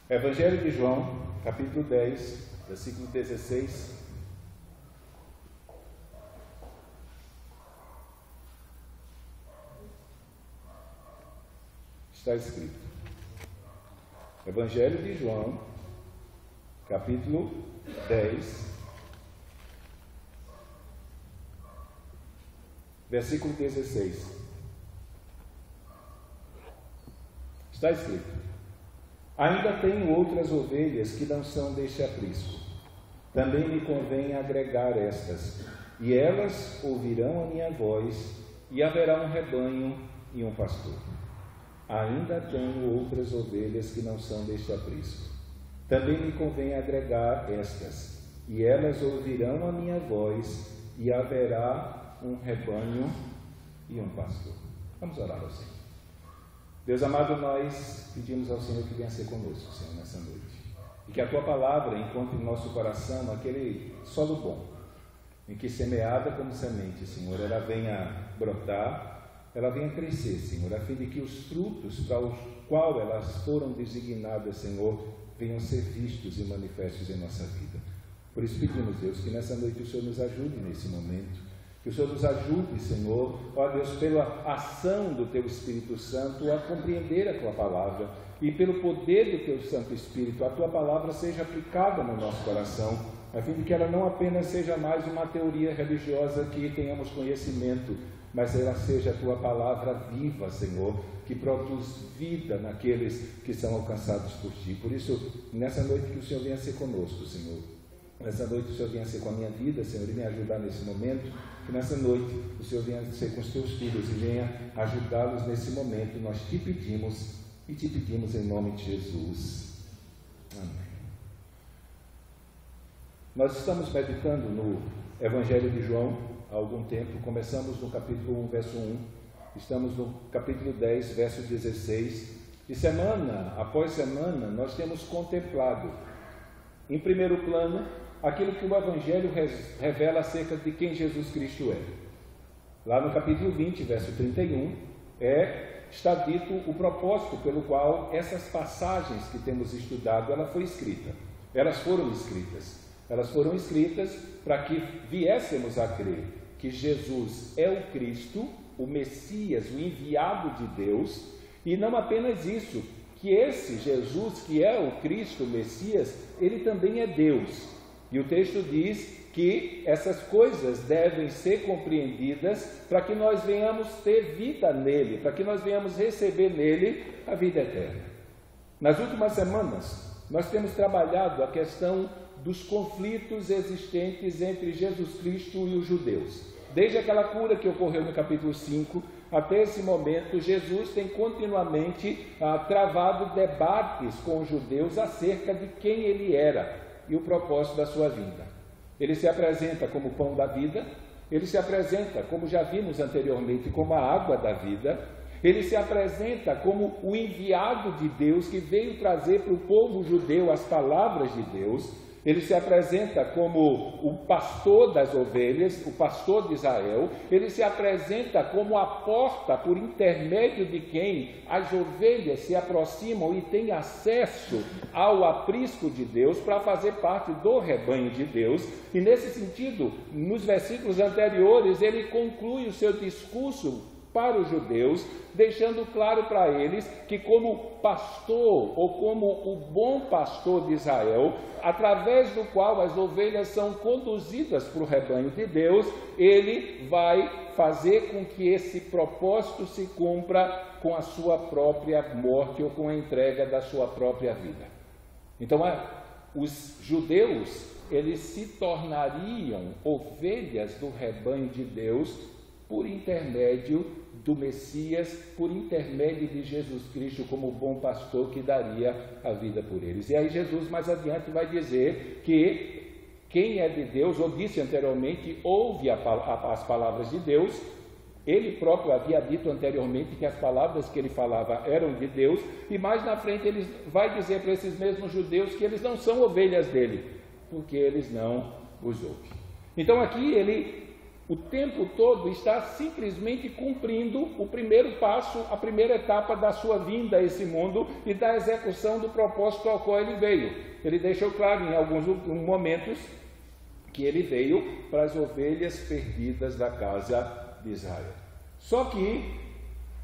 Evangelho de João, capítulo 10, versículo 16. Está escrito. Evangelho de João, capítulo 10, versículo 16. Está escrito: ainda tenho outras ovelhas que não são deste aprisco. Também me convém agregar estas, e elas ouvirão a minha voz, e haverá um rebanho e um pastor. Ainda tenho outras ovelhas que não são deste aprisco. Também me convém agregar estas, e elas ouvirão a minha voz, e haverá um rebanho e um pastor. Vamos orar ao Senhor. Deus amado, nós pedimos ao Senhor que venha ser conosco, Senhor, nessa noite. E que a Tua palavra encontre em nosso coração aquele solo bom, em que semeada como semente, Senhor, ela venha brotar, ela venha crescer, Senhor, a fim de que os frutos para os quais elas foram designadas, Senhor, venham ser vistos e manifestos em nossa vida. Por isso pedimos, Deus, que nessa noite o Senhor nos ajude nesse momento. Que o Senhor nos ajude, Senhor, ó Deus, pela ação do Teu Espírito Santo, a compreender a Tua palavra, e pelo poder do Teu Santo Espírito, a Tua palavra seja aplicada no nosso coração, a fim de que ela não apenas seja mais uma teoria religiosa que tenhamos conhecimento, mas ela seja a Tua palavra viva, Senhor, que produz vida naqueles que são alcançados por Ti. Por isso, nessa noite que o Senhor venha ser conosco, Senhor. Nessa noite o Senhor venha ser com a minha vida, Senhor, e me ajudar nesse momento. Que nessa noite o Senhor venha ser com os Teus filhos e venha ajudá-los nesse momento. Nós Te pedimos e Te pedimos em nome de Jesus. Amém. Nós estamos meditando no Evangelho de João há algum tempo. Começamos no capítulo 1, verso 1. Estamos no capítulo 10, verso 16. E semana após semana nós temos contemplado, em primeiro plano, aquilo que o Evangelho revela acerca de quem Jesus Cristo é. Lá no capítulo 20, verso 31, está dito o propósito pelo qual essas passagens que temos estudado, elas foram escritas. Elas foram escritas para que viéssemos a crer que Jesus é o Cristo, o Messias, o enviado de Deus, e não apenas isso, que esse Jesus, que é o Cristo, o Messias, ele também é Deus. E o texto diz que essas coisas devem ser compreendidas para que nós venhamos ter vida nele, para que nós venhamos receber nele a vida eterna. Nas últimas semanas, nós temos trabalhado a questão dos conflitos existentes entre Jesus Cristo e os judeus. Desde aquela cura que ocorreu no capítulo 5, até esse momento, Jesus tem continuamente travado debates com os judeus acerca de quem ele era e o propósito da sua vinda. Ele se apresenta como o pão da vida, ele se apresenta, como já vimos anteriormente, como a água da vida, ele se apresenta como o enviado de Deus que veio trazer para o povo judeu as palavras de Deus. Ele se apresenta como o pastor das ovelhas, o pastor de Israel. Ele se apresenta como a porta por intermédio de quem as ovelhas se aproximam e têm acesso ao aprisco de Deus para fazer parte do rebanho de Deus. E nesse sentido, nos versículos anteriores, ele conclui o seu discurso para os judeus, deixando claro para eles que como pastor, ou como o bom pastor de Israel, através do qual as ovelhas são conduzidas para o rebanho de Deus, ele vai fazer com que esse propósito se cumpra com a sua própria morte ou com a entrega da sua própria vida. Então, os judeus, eles se tornariam ovelhas do rebanho de Deus por intermédio do Messias, por intermédio de Jesus Cristo como o bom pastor que daria a vida por eles. E aí Jesus mais adiante vai dizer que quem é de Deus, ou disse anteriormente, ouve as palavras de Deus. Ele próprio havia dito anteriormente que as palavras que ele falava eram de Deus, e mais na frente ele vai dizer para esses mesmos judeus que eles não são ovelhas dele, porque eles não os ouvem. Então aqui ele o tempo todo está simplesmente cumprindo o primeiro passo, a primeira etapa da sua vinda a esse mundo e da execução do propósito ao qual ele veio. Ele deixou claro em alguns momentos que ele veio para as ovelhas perdidas da casa de Israel. Só que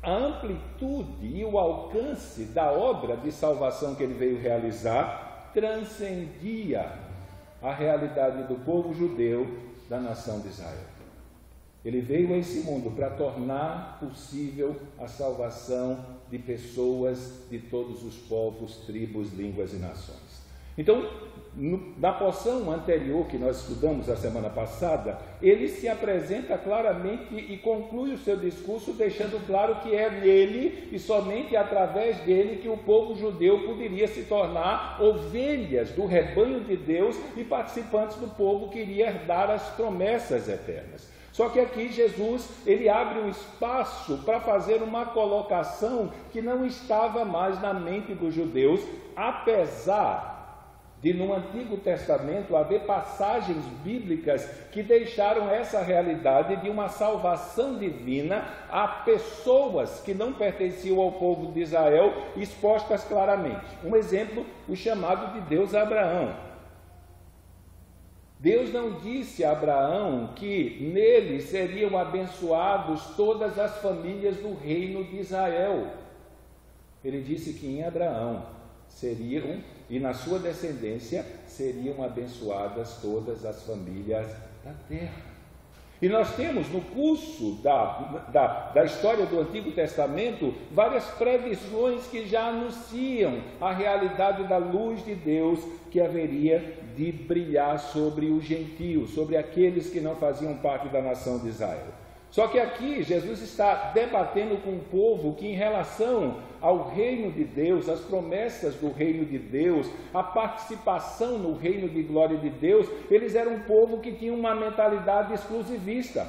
a amplitude e o alcance da obra de salvação que ele veio realizar transcendia a realidade do povo judeu da nação de Israel. Ele veio a esse mundo para tornar possível a salvação de pessoas de todos os povos, tribos, línguas e nações. Então, na porção anterior que nós estudamos a semana passada, ele se apresenta claramente e conclui o seu discurso deixando claro que é nele e somente através dele que o povo judeu poderia se tornar ovelhas do rebanho de Deus e participantes do povo que iria herdar as promessas eternas. Só que aqui Jesus, ele abre um espaço para fazer uma colocação que não estava mais na mente dos judeus, apesar de no Antigo Testamento haver passagens bíblicas que deixaram essa realidade de uma salvação divina a pessoas que não pertenciam ao povo de Israel expostas claramente. Um exemplo, o chamado de Deus a Abraão. Deus não disse a Abraão que nele seriam abençoados todas as famílias do reino de Israel. Ele disse que em Abraão seriam, e na sua descendência, seriam abençoadas todas as famílias da terra. E nós temos no curso da história do Antigo Testamento várias previsões que já anunciam a realidade da luz de Deus que haveria de brilhar sobre os gentios, sobre aqueles que não faziam parte da nação de Israel. Só que aqui Jesus está debatendo com o povo que em relação ao reino de Deus, as promessas do reino de Deus, a participação no reino de glória de Deus, eles eram um povo que tinha uma mentalidade exclusivista.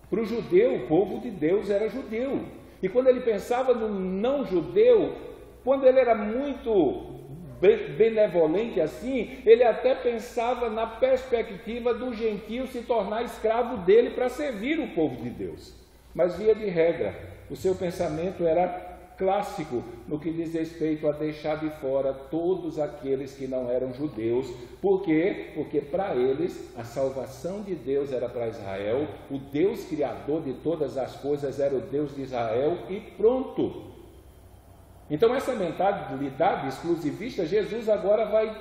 Para o judeu, o povo de Deus era judeu. E quando ele pensava no não judeu, quando ele era muito benevolente assim, ele até pensava na perspectiva do gentio se tornar escravo dele para servir o povo de Deus. Mas via de regra, o seu pensamento era clássico no que diz respeito a deixar de fora todos aqueles que não eram judeus. Por quê? Porque para eles a salvação de Deus era para Israel, o Deus criador de todas as coisas era o Deus de Israel e pronto. Então essa mentalidade exclusivista, Jesus agora vai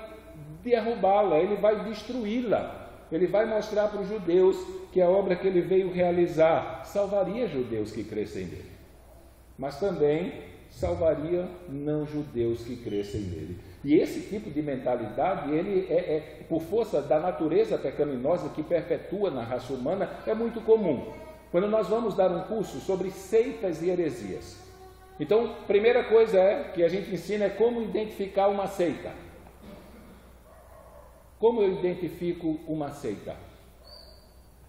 derrubá-la, ele vai destruí-la. Ele vai mostrar para os judeus que a obra que ele veio realizar salvaria judeus que crescem nele, mas também salvaria não judeus que crescem nele. E esse tipo de mentalidade, ele por força da natureza pecaminosa que perpetua na raça humana, é muito comum. Quando nós vamos dar um curso sobre seitas e heresias, então, primeira coisa que a gente ensina é como identificar uma seita. Como eu identifico uma seita?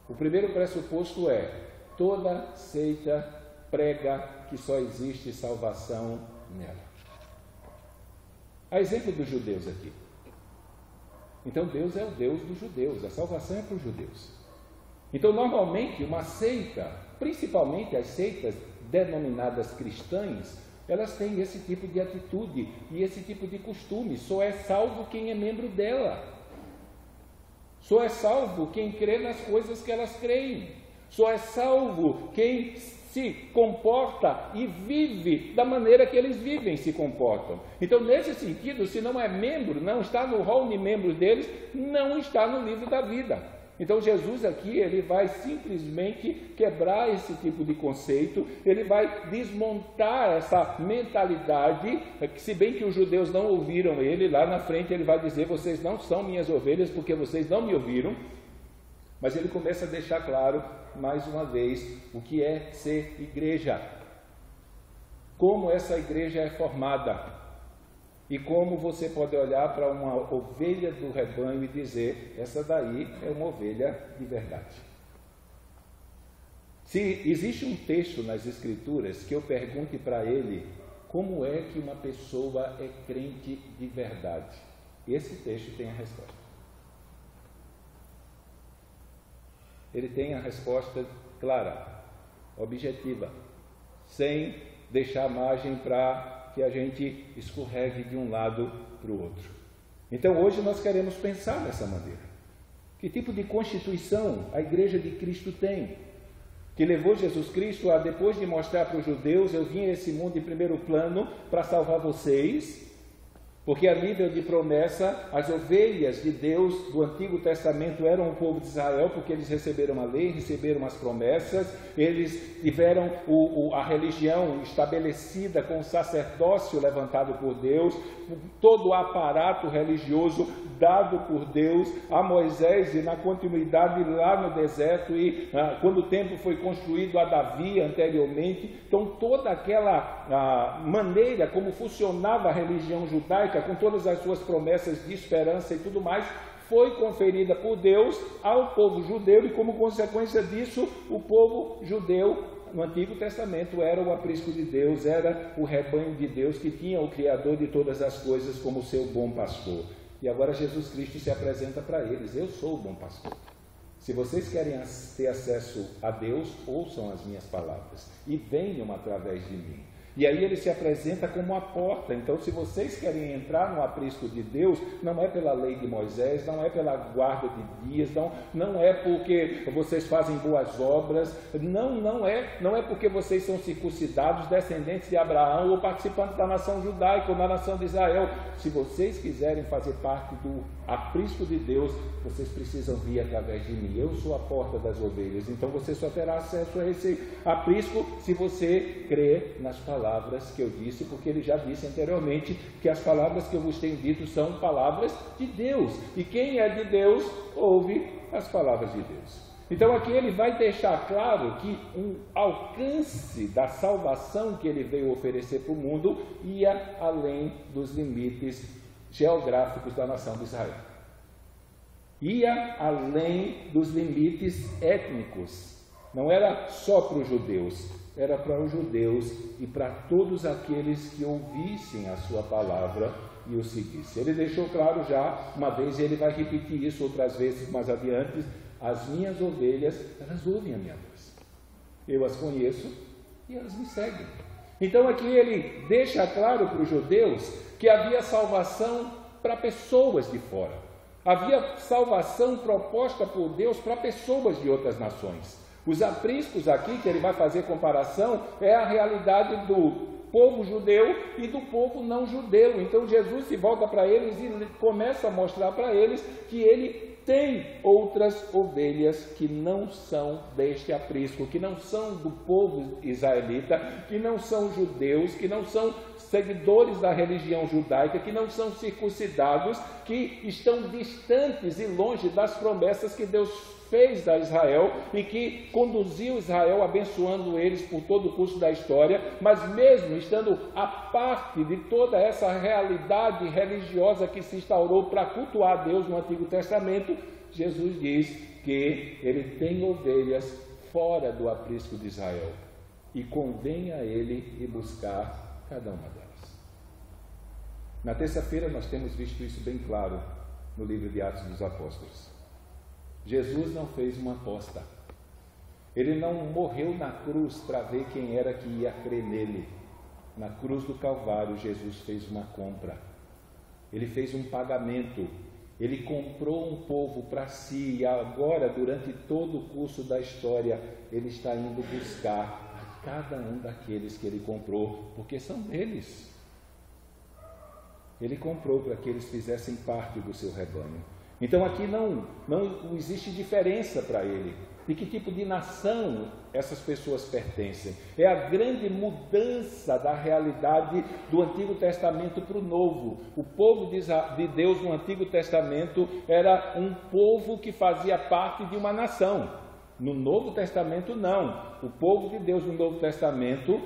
O primeiro pressuposto é: toda seita prega que só existe salvação nela. A exemplo dos judeus aqui. Então, Deus é o Deus dos judeus, a salvação é para os judeus. Então, normalmente, uma seita, principalmente as seitas denominadas cristãs, elas têm esse tipo de atitude e esse tipo de costume. Só é salvo quem é membro dela. Só é salvo quem crê nas coisas que elas creem. Só é salvo quem se comporta e vive da maneira que eles vivem e se comportam. Então, nesse sentido, se não é membro, não está no rol de membros deles, não está no livro da vida. Então Jesus aqui, ele vai simplesmente quebrar esse tipo de conceito, ele vai desmontar essa mentalidade, que se bem que os judeus não ouviram ele, lá na frente ele vai dizer: vocês não são minhas ovelhas porque vocês não me ouviram. Mas ele começa a deixar claro, mais uma vez, o que é ser igreja, como essa igreja é formada. E como você pode olhar para uma ovelha do rebanho e dizer: essa daí é uma ovelha de verdade. Se existe um texto nas Escrituras que eu pergunte para ele como é que uma pessoa é crente de verdade, esse texto tem a resposta. ele tem a resposta clara, objetiva, sem deixar margem para que a gente escorregue de um lado para o outro. Então hoje nós queremos pensar dessa maneira. Que tipo de constituição a Igreja de Cristo tem? Que levou Jesus Cristo a, depois de mostrar para os judeus, eu vim a esse mundo em primeiro plano para salvar vocês, porque a nível de promessa, as ovelhas de Deus do Antigo Testamento eram o povo de Israel, porque eles receberam a lei, receberam as promessas, eles tiveram a religião estabelecida com o sacerdócio levantado por Deus, todo o aparato religioso dado por Deus a Moisés e na continuidade lá no deserto e quando o templo foi construído a Davi anteriormente. Então toda aquela maneira como funcionava a religião judaica, com todas as suas promessas de esperança e tudo mais, foi conferida por Deus ao povo judeu e como consequência disso o povo judeu no Antigo Testamento era o aprisco de Deus, era o rebanho de Deus que tinha o Criador de todas as coisas como seu bom pastor. E agora Jesus Cristo se apresenta para eles: eu sou o bom pastor. Se vocês querem ter acesso a Deus, ouçam as minhas palavras e venham através de mim. E aí ele se apresenta como a porta. Então, se vocês querem entrar no aprisco de Deus, não é pela lei de Moisés, não é pela guarda de dias, não é porque vocês fazem boas obras, não é porque vocês são circuncidados, descendentes de Abraão ou participantes da nação judaica ou da nação de Israel. Se vocês quiserem fazer parte do aprisco de Deus, vocês precisam vir através de mim. Eu sou a porta das ovelhas. Então você só terá acesso a esse aprisco se você crer nas palavras que eu disse, porque ele já disse anteriormente que as palavras que eu vos tenho dito são palavras de Deus. E quem é de Deus, ouve as palavras de Deus. Então aqui ele vai deixar claro que o alcance da salvação que ele veio oferecer para o mundo ia além dos limites geográficos da nação de Israel. Ia além dos limites étnicos. Não era só para os judeus, era para os judeus e para todos aqueles que ouvissem a sua palavra e o seguissem. Ele deixou claro já uma vez, e ele vai repetir isso outras vezes mais adiante: as minhas ovelhas, elas ouvem a minha voz. Eu as conheço e elas me seguem. Então aqui ele deixa claro para os judeus que havia salvação para pessoas de fora. Havia salvação proposta por Deus para pessoas de outras nações. Os apriscos aqui, que ele vai fazer comparação, é a realidade do povo judeu e do povo não judeu. Então Jesus se volta para eles e começa a mostrar para eles que ele tem outras ovelhas que não são deste aprisco, que não são do povo israelita, que não são judeus, que não são seguidores da religião judaica, que não são circuncidados, que estão distantes e longe das promessas que Deus fez a Israel e que conduziu Israel abençoando eles por todo o curso da história, mas mesmo estando à parte de toda essa realidade religiosa que se instaurou para cultuar Deus no Antigo Testamento, Jesus diz que ele tem ovelhas fora do aprisco de Israel e convém a ele ir buscar cada uma delas. Na terça-feira nós temos visto isso bem claro no livro de Atos dos Apóstolos. Jesus não fez uma aposta. Ele não morreu na cruz para ver quem era que ia crer nele. Na cruz do Calvário, Jesus fez uma compra. Ele fez um pagamento. Ele comprou um povo para si e agora, durante todo o curso da história, ele está indo buscar a cada um daqueles que ele comprou, porque são deles. Ele comprou para que eles fizessem parte do seu rebanho. Então aqui não existe diferença para ele. De que tipo de nação essas pessoas pertencem? É a grande mudança da realidade do Antigo Testamento para o Novo. O povo de Deus no Antigo Testamento era um povo que fazia parte de uma nação. No Novo Testamento não. O povo de Deus no Novo Testamento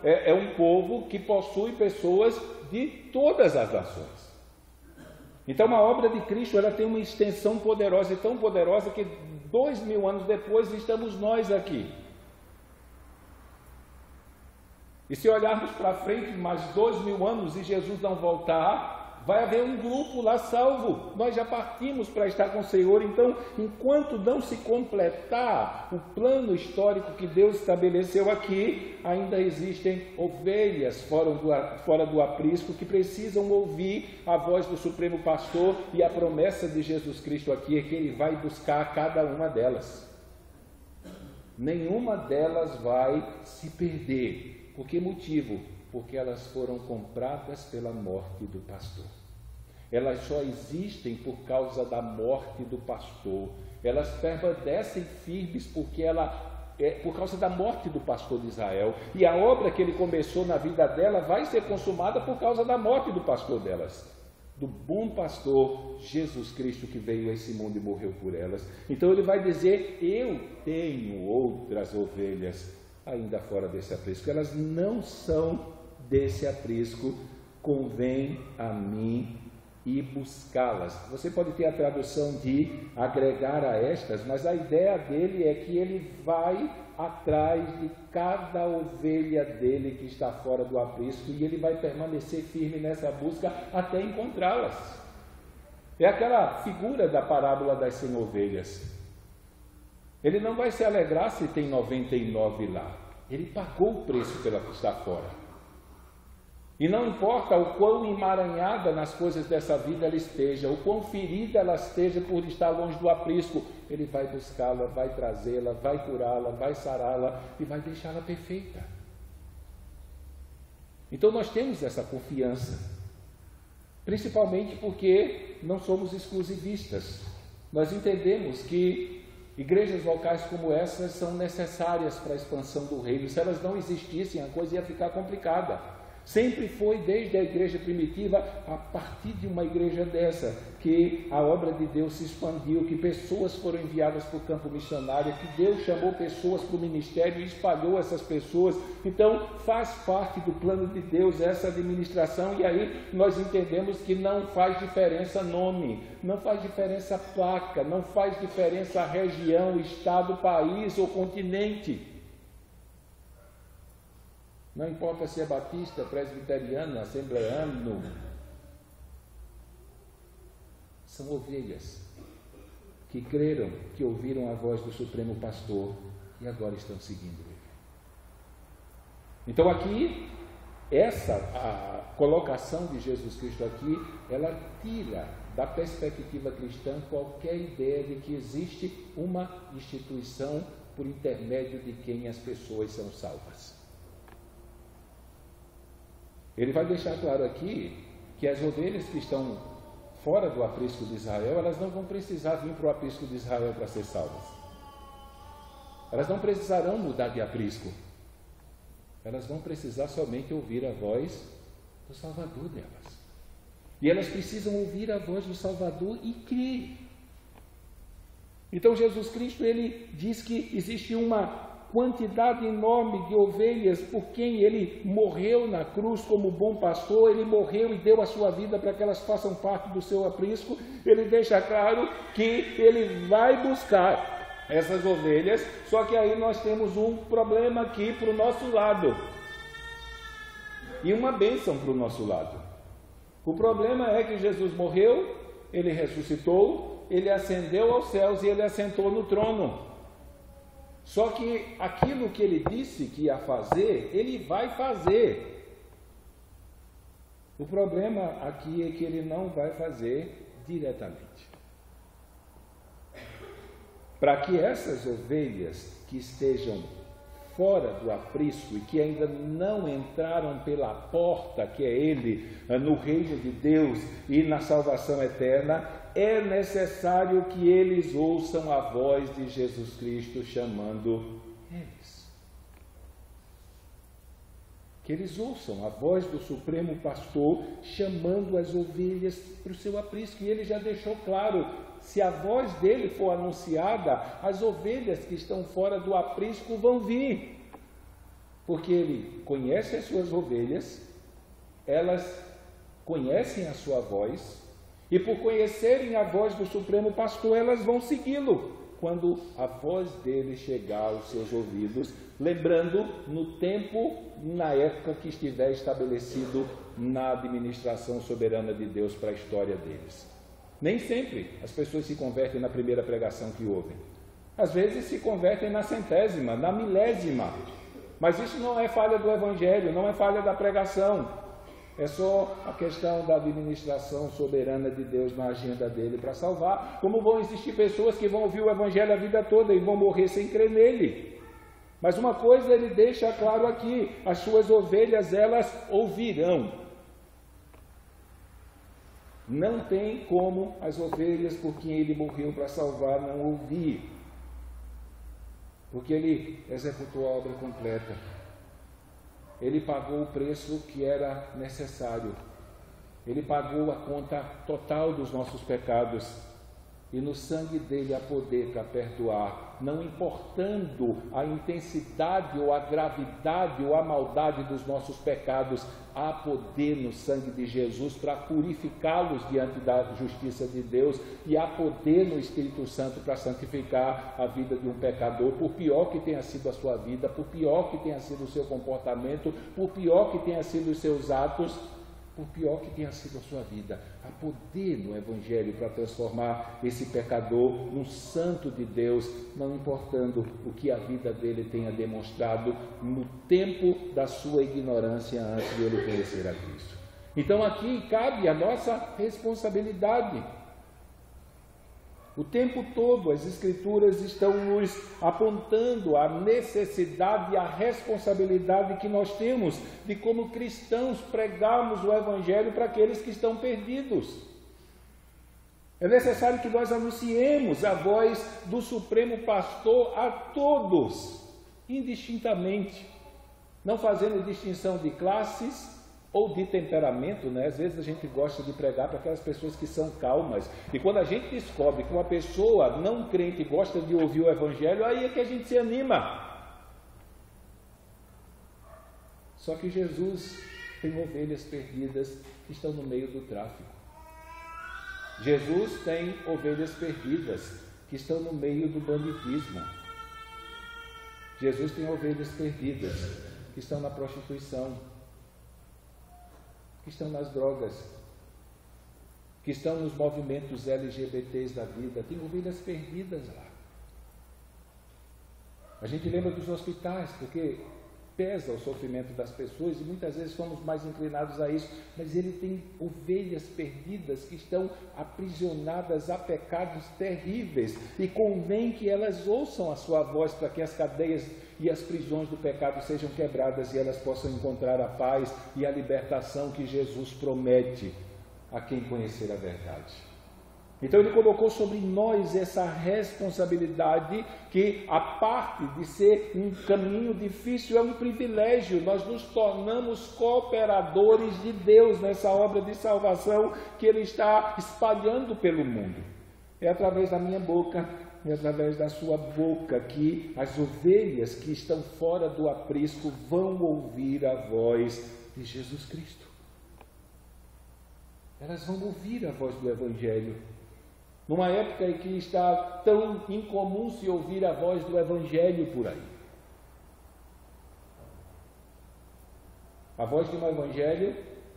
é um povo que possui pessoas de todas as nações. Então a obra de Cristo ela tem uma extensão poderosa e tão poderosa que 2000 anos depois estamos nós aqui. E se olharmos para frente mais 2000 anos e Jesus não voltar, vai haver um grupo lá salvo. Nós já partimos para estar com o Senhor. Então, enquanto não se completar o plano histórico que Deus estabeleceu aqui, ainda existem ovelhas fora do aprisco que precisam ouvir a voz do Supremo Pastor, e a promessa de Jesus Cristo aqui é que Ele vai buscar cada uma delas. Nenhuma delas vai se perder. Por que motivo? Porque elas foram compradas pela morte do pastor. Elas só existem por causa da morte do pastor. Elas permanecem firmes por causa da morte do pastor de Israel. E a obra que ele começou na vida dela vai ser consumada por causa da morte do pastor delas. Do bom pastor Jesus Cristo, que veio a esse mundo e morreu por elas. Então ele vai dizer: eu tenho outras ovelhas ainda fora desse aprisco. Elas não são desse aprisco, convém a mim e buscá-las. Você pode ter a tradução de agregar a estas, mas a ideia dele é que ele vai atrás de cada ovelha dele que está fora do aprisco, e ele vai permanecer firme nessa busca até encontrá-las. É aquela figura da parábola das 100 ovelhas. Ele não vai se alegrar se tem 99 lá. Ele pagou o preço pela que está fora. E não importa o quão emaranhada nas coisas dessa vida ela esteja, o quão ferida ela esteja por estar longe do aprisco, ele vai buscá-la, vai trazê-la, vai curá-la, vai sará-la e vai deixá-la perfeita. Então nós temos essa confiança, principalmente porque não somos exclusivistas. Nós entendemos que igrejas locais como essas são necessárias para a expansão do reino. Se elas não existissem, a coisa ia ficar complicada. Sempre foi, desde a igreja primitiva, a partir de uma igreja dessa, que a obra de Deus se expandiu, que pessoas foram enviadas para o campo missionário, que Deus chamou pessoas para o ministério e espalhou essas pessoas. Então, faz parte do plano de Deus essa administração, e aí nós entendemos que não faz diferença nome, não faz diferença placa, não faz diferença região, estado, país ou continente. Não importa se é batista, presbiteriano, assembleano, são ovelhas que creram, que ouviram a voz do Supremo Pastor e agora estão seguindo ele. Então aqui, a colocação de Jesus Cristo aqui, ela tira da perspectiva cristã qualquer ideia de que existe uma instituição por intermédio de quem as pessoas são salvas. Ele vai deixar claro aqui que as ovelhas que estão fora do aprisco de Israel, elas não vão precisar vir para o aprisco de Israel para ser salvas. Elas não precisarão mudar de aprisco. Elas vão precisar somente ouvir a voz do Salvador delas. E elas precisam ouvir a voz do Salvador e crer. Então Jesus Cristo, ele diz que existe uma quantidade enorme de ovelhas por quem ele morreu na cruz como bom pastor. Ele morreu e deu a sua vida para que elas façam parte do seu aprisco. Ele deixa claro que ele vai buscar essas ovelhas, só que aí nós temos um problema aqui para o nosso lado e uma bênção para o nosso lado. O problema é que Jesus morreu, ele ressuscitou, ele ascendeu aos céus e ele assentou no trono. Só que aquilo que ele disse que ia fazer, ele vai fazer. O problema aqui é que ele não vai fazer diretamente. Para que essas ovelhas que estejam fora do aprisco e que ainda não entraram pela porta, que é ele, no reino de Deus e na salvação eterna, é necessário que eles ouçam a voz de Jesus Cristo chamando eles. Que eles ouçam a voz do Supremo Pastor chamando as ovelhas para o seu aprisco. E ele já deixou claro, se a voz dele for anunciada, as ovelhas que estão fora do aprisco vão vir. Porque ele conhece as suas ovelhas, elas conhecem a sua voz, e por conhecerem a voz do Supremo Pastor, elas vão segui-lo. quando a voz dele chegar aos seus ouvidos, lembrando no tempo, na época que estiver estabelecido na administração soberana de Deus para a história deles. Nem sempre as pessoas se convertem na primeira pregação que ouvem. Às vezes se convertem na 100ª, na 1000ª. Mas isso não é falha do Evangelho, não é falha da pregação. É só a questão da administração soberana de Deus na agenda dele para salvar. Como vão existir pessoas que vão ouvir o Evangelho a vida toda e vão morrer sem crer nele. Mas uma coisa ele deixa claro aqui: as suas ovelhas, elas ouvirão. Não tem como as ovelhas por quem ele morreu para salvar não ouvir. Porque ele executou a obra completa. Ele pagou o preço que era necessário. Ele pagou a conta total dos nossos pecados. E no sangue dele há poder para perdoar, não importando a intensidade ou a gravidade ou a maldade dos nossos pecados, há poder no sangue de Jesus para purificá-los diante da justiça de Deus, e há poder no Espírito Santo para santificar a vida de um pecador, por pior que tenha sido a sua vida, por pior que tenha sido o seu comportamento, por pior que tenha sido os seus atos, por pior que tenha sido a sua vida. Há poder no Evangelho para transformar esse pecador num santo de Deus, não importando o que a vida dele tenha demonstrado no tempo da sua ignorância antes de ele conhecer a Cristo. Então aqui cabe a nossa responsabilidade. O tempo todo as Escrituras estão nos apontando a necessidade e a responsabilidade que nós temos de, como cristãos, pregarmos o Evangelho para aqueles que estão perdidos. É necessário que nós anunciemos a voz do Supremo Pastor a todos, indistintamente, não fazendo distinção de classes ou de temperamento, né? Às vezes a gente gosta de pregar para aquelas pessoas que são calmas, e quando a gente descobre que uma pessoa não crente gosta de ouvir o Evangelho, aí é que a gente se anima. Só que Jesus tem ovelhas perdidas que estão no meio do tráfico. Jesus tem ovelhas perdidas que estão no meio do banditismo. Jesus tem ovelhas perdidas que estão na prostituição, que estão nas drogas, que estão nos movimentos LGBTs da vida. Tem ovelhas perdidas lá. A gente lembra dos hospitais, porque pesa o sofrimento das pessoas e muitas vezes somos mais inclinados a isso, mas ele tem ovelhas perdidas que estão aprisionadas a pecados terríveis, e convém que elas ouçam a sua voz para que as cadeias e as prisões do pecado sejam quebradas e elas possam encontrar a paz e a libertação que Jesus promete a quem conhecer a verdade. Então ele colocou sobre nós essa responsabilidade, que a parte de ser um caminho difícil é um privilégio. Nós nos tornamos cooperadores de Deus nessa obra de salvação que ele está espalhando pelo mundo. É através da minha boca e através da sua boca que as ovelhas que estão fora do aprisco vão ouvir a voz de Jesus Cristo. Elas vão ouvir a voz do Evangelho. Numa época em que está tão incomum se ouvir a voz do Evangelho por aí. A voz de um Evangelho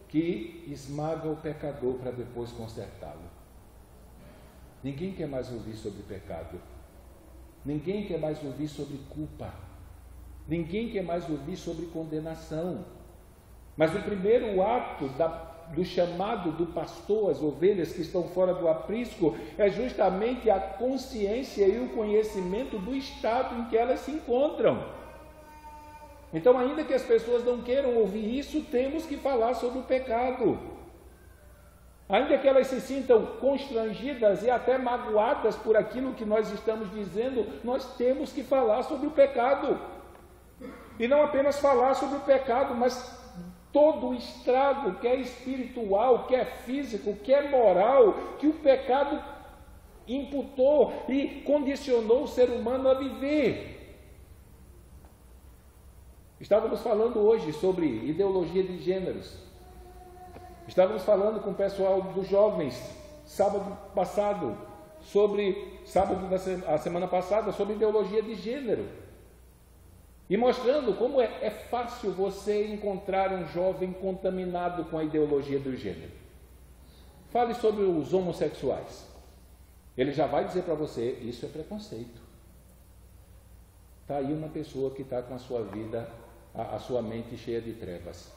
que esmaga o pecador para depois consertá-lo. Ninguém quer mais ouvir sobre pecado. Ninguém quer mais ouvir sobre culpa. Ninguém quer mais ouvir sobre condenação. Mas o primeiro ato do chamado do pastor às ovelhas que estão fora do aprisco é justamente a consciência e o conhecimento do estado em que elas se encontram. Então, ainda que as pessoas não queiram ouvir isso, temos que falar sobre o pecado. Ainda que elas se sintam constrangidas e até magoadas por aquilo que nós estamos dizendo, nós temos que falar sobre o pecado. E não apenas falar sobre o pecado, mas todo o estrago, que é espiritual, que é físico, que é moral, que o pecado imputou e condicionou o ser humano a viver. Estávamos falando hoje sobre ideologia de gêneros. Estávamos falando com o pessoal dos jovens, sábado passado, sobre, a semana passada, sobre ideologia de gênero. E mostrando como é fácil você encontrar um jovem contaminado com a ideologia do gênero. Fale sobre os homossexuais. Ele já vai dizer para você, isso é preconceito. Está aí uma pessoa que está com a sua vida, a sua mente cheia de trevas.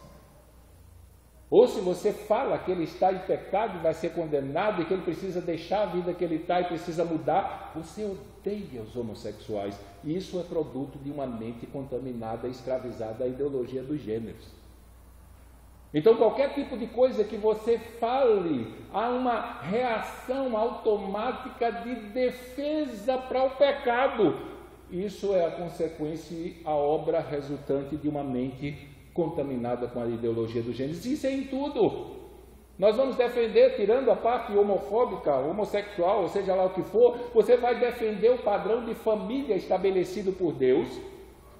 Ou se você fala que ele está em pecado e vai ser condenado e que ele precisa deixar a vida que ele está e precisa mudar, você odeia os homossexuais. E isso é produto de uma mente contaminada, escravizada à ideologia dos gêneros. Então, qualquer tipo de coisa que você fale, há uma reação automática de defesa para o pecado. Isso é a consequência e a obra resultante de uma mente contaminada com a ideologia do gênero. Isso é em tudo. Nós vamos defender, tirando a parte homofóbica, homossexual, ou seja lá o que for, você vai defender o padrão de família estabelecido por Deus,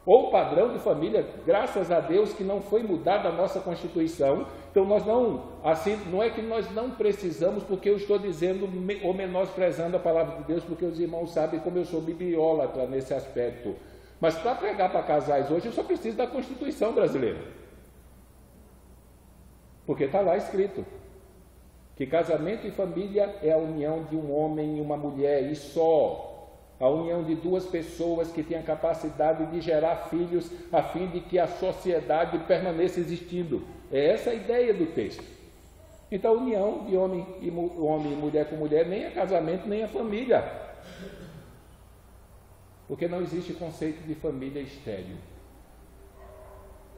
ou o padrão de família, graças a Deus, que não foi mudado a nossa Constituição. Então nós não é que nós não precisamos, porque eu estou dizendo ou menosprezando a palavra de Deus, porque os irmãos sabem como eu sou bibliólatra nesse aspecto. Mas para pregar para casais hoje, eu só preciso da Constituição brasileira. Porque está lá escrito que casamento e família é a união de um homem e uma mulher, e só. A união de duas pessoas que têm a capacidade de gerar filhos, a fim de que a sociedade permaneça existindo. É essa a ideia do texto. Então, a união de homem e mulher com mulher nem é casamento, nem é família. Porque não existe conceito de família estéril.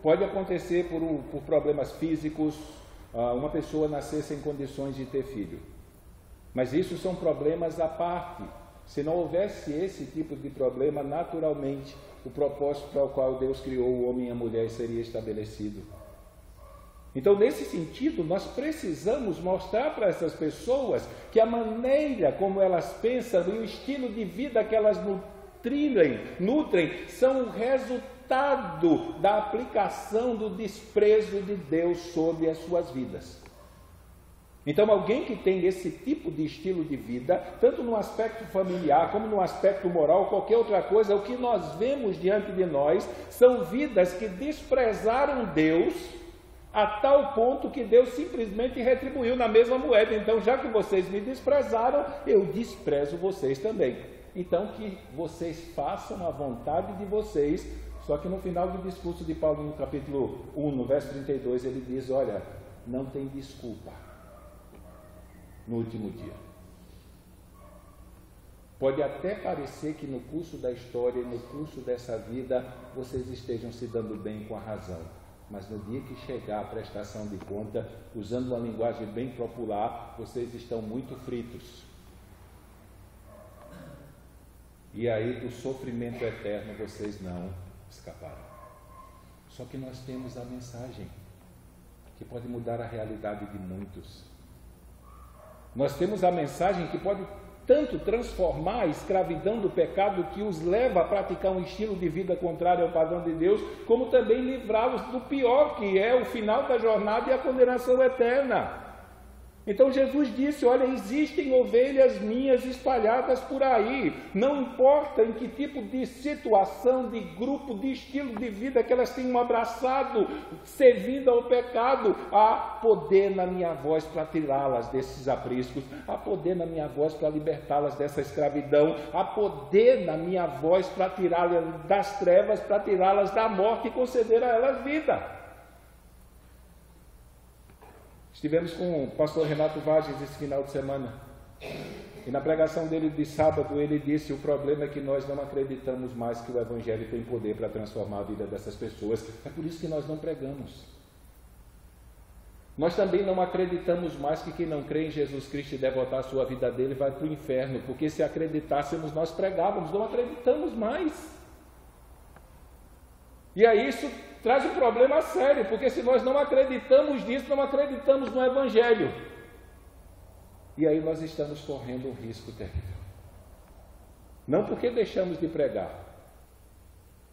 Pode acontecer por problemas físicos, uma pessoa nascer sem condições de ter filho. Mas isso são problemas à parte. Se não houvesse esse tipo de problema, naturalmente, o propósito para o qual Deus criou o homem e a mulher seria estabelecido. Então, nesse sentido, nós precisamos mostrar para essas pessoas que a maneira como elas pensam e o estilo de vida que elas nutrem são o resultado da aplicação do desprezo de Deus sobre as suas vidas. Então, alguém que tem esse tipo de estilo de vida, tanto no aspecto familiar como no aspecto moral, qualquer outra coisa, o que nós vemos diante de nós são vidas que desprezaram Deus a tal ponto que Deus simplesmente retribuiu na mesma moeda. Então, já que vocês me desprezaram, eu desprezo vocês também. Então, que vocês façam a vontade de vocês. Só que no final do discurso de Paulo, no capítulo 1, no verso 32, ele diz, olha, não tem desculpa no último dia. Pode até parecer que no curso da história e no curso dessa vida vocês estejam se dando bem com a razão, mas no dia que chegar a prestação de conta, usando uma linguagem bem popular, vocês estão muito fritos. E aí do sofrimento eterno vocês não escaparam. Só que nós temos a mensagem que pode mudar a realidade de muitos. Nós temos a mensagem que pode tanto transformar a escravidão do pecado que os leva a praticar um estilo de vida contrário ao padrão de Deus, como também livrá-los do pior, que é o final da jornada e a condenação eterna. Então Jesus disse, olha, existem ovelhas minhas espalhadas por aí, não importa em que tipo de situação, de grupo, de estilo de vida que elas tenham abraçado, servindo ao pecado, há poder na minha voz para tirá-las desses apriscos, há poder na minha voz para libertá-las dessa escravidão, há poder na minha voz para tirá-las das trevas, para tirá-las da morte e conceder a elas vida. Estivemos com o pastor Renato Vages esse final de semana, e na pregação dele de sábado ele disse, o problema é que nós não acreditamos mais que o Evangelho tem poder para transformar a vida dessas pessoas, é por isso que nós não pregamos. Nós também não acreditamos mais que quem não crê em Jesus Cristo e devotar a sua vida dele vai para o inferno, porque se acreditássemos nós pregávamos, não acreditamos mais. E aí isso traz um problema sério, porque se nós não acreditamos nisso, não acreditamos no Evangelho. E aí nós estamos correndo um risco terrível. Não porque deixamos de pregar,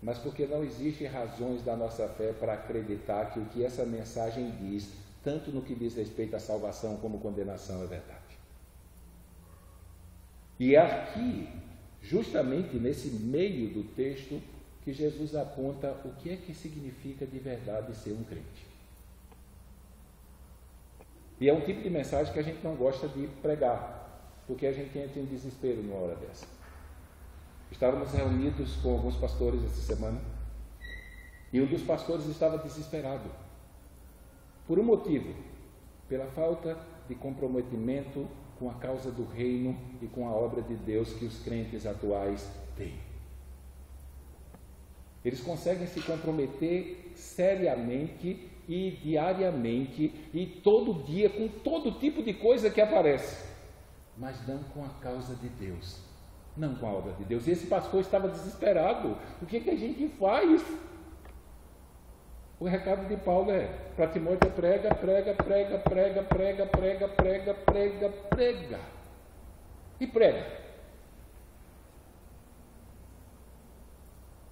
mas porque não existem razões da nossa fé para acreditar que o que essa mensagem diz, tanto no que diz respeito à salvação como condenação, é verdade. E é aqui, justamente nesse meio do texto, que Jesus aponta o que é que significa de verdade ser um crente. E é um tipo de mensagem que a gente não gosta de pregar, porque a gente entra em desespero numa hora dessa. Estávamos reunidos com alguns pastores essa semana, e um dos pastores estava desesperado, por um motivo, pela falta de comprometimento com a causa do reino e com a obra de Deus que os crentes atuais têm. Eles conseguem se comprometer seriamente e diariamente e todo dia com todo tipo de coisa que aparece, mas não com a causa de Deus, não com a obra de Deus. E esse pastor estava desesperado. O que a gente faz? O recado de Paulo é, para Timóteo, prega, prega, prega, prega, prega, prega, prega, prega, prega. E prega.